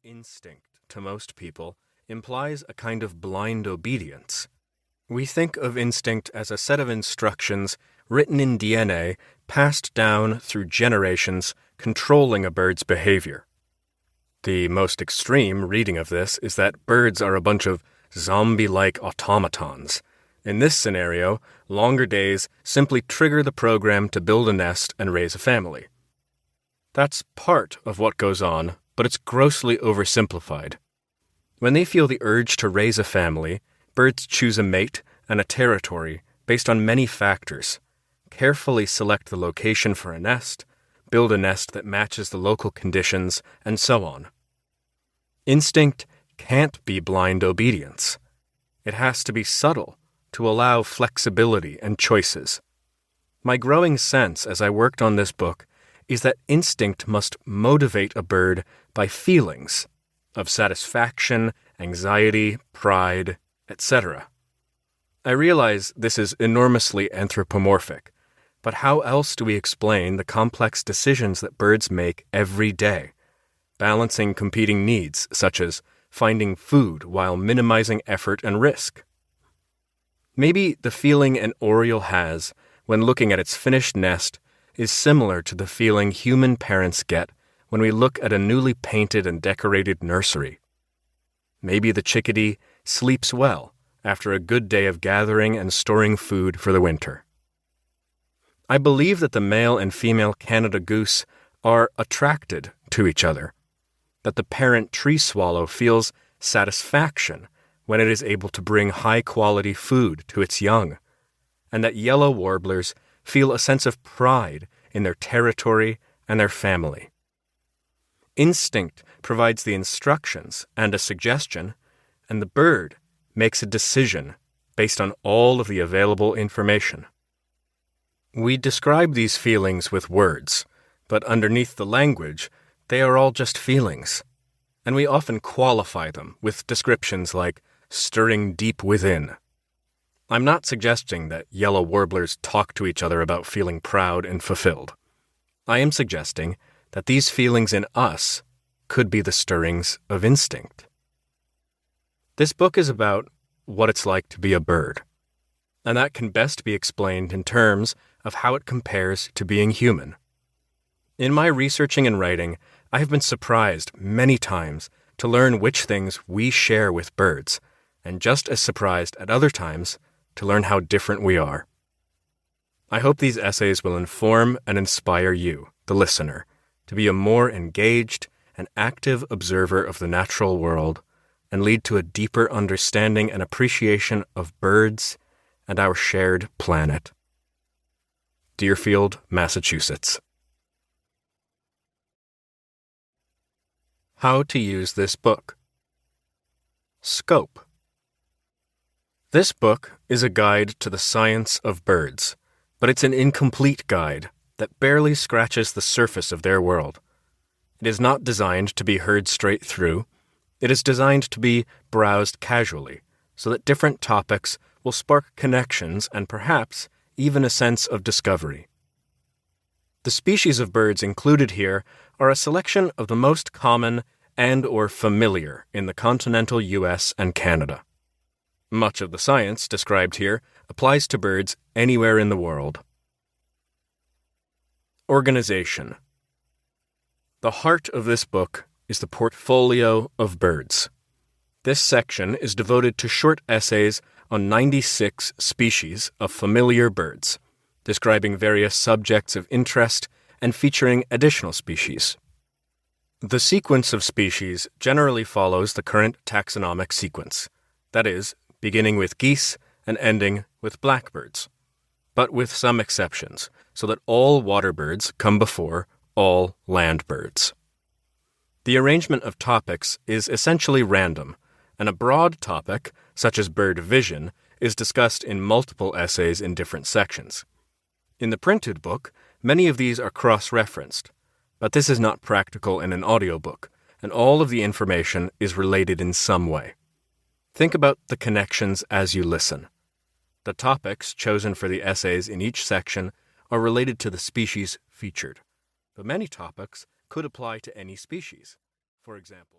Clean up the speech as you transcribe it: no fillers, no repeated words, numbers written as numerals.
Instinct, to most people, implies a kind of blind obedience. We think of instinct as a set of instructions written in DNA, passed down through generations, controlling a bird's behavior. The most extreme reading of this is that birds are a bunch of zombie-like automatons. In this scenario, longer days simply trigger the program to build a nest and raise a family. That's part of what goes on, but it's grossly oversimplified. When they feel the urge to raise a family, birds choose a mate and a territory based on many factors, carefully select the location for a nest, build a nest that matches the local conditions, and so on. Instinct can't be blind obedience. It has to be subtle to allow flexibility and choices. My growing sense as I worked on this book is that instinct must motivate a bird by feelings of satisfaction, anxiety, pride, etc. I realize this is enormously anthropomorphic, but how else do we explain the complex decisions that birds make every day, balancing competing needs such as finding food while minimizing effort and risk? Maybe the feeling an oriole has when looking at its finished nest is similar to the feeling human parents get when we look at a newly painted and decorated nursery. Maybe the chickadee sleeps well after a good day of gathering and storing food for the winter. I believe that the male and female Canada goose are attracted to each other, that the parent tree swallow feels satisfaction when it is able to bring high-quality food to its young, and that yellow warblers feel a sense of pride in their territory and their family. Instinct provides the instructions and a suggestion, and the bird makes a decision based on all of the available information. We describe these feelings with words, but underneath the language, they are all just feelings, and we often qualify them with descriptions like stirring deep within. I'm not suggesting that yellow warblers talk to each other about feeling proud and fulfilled. I am suggesting that these feelings in us could be the stirrings of instinct. This book is about what it's like to be a bird, and that can best be explained in terms of how it compares to being human. In my researching and writing, I have been surprised many times to learn which things we share with birds, and just as surprised at other times to learn how different we are. I hope these essays will inform and inspire you, the listener, to be a more engaged and active observer of the natural world and lead to a deeper understanding and appreciation of birds and our shared planet. Deerfield, Massachusetts. How to use this book. Scope. This book is a guide to the science of birds, but it's an incomplete guide that barely scratches the surface of their world. It is not designed to be heard straight through. It is designed to be browsed casually, so that different topics will spark connections and perhaps even a sense of discovery. The species of birds included here are a selection of the most common and/or familiar in the continental U.S. and Canada. Much of the science described here applies to birds anywhere in the world. Organization. The heart of this book is the portfolio of birds. This section is devoted to short essays on 96 species of familiar birds, describing various subjects of interest and featuring additional species. The sequence of species generally follows the current taxonomic sequence, that is, beginning with geese and ending with blackbirds, but with some exceptions, so that all water birds come before all land birds. The arrangement of topics is essentially random, and a broad topic, such as bird vision, is discussed in multiple essays in different sections. In the printed book, many of these are cross-referenced, but this is not practical in an audiobook, and all of the information is related in some way. Think about the connections as you listen. The topics chosen for the essays in each section are related to the species featured, but many topics could apply to any species. For example,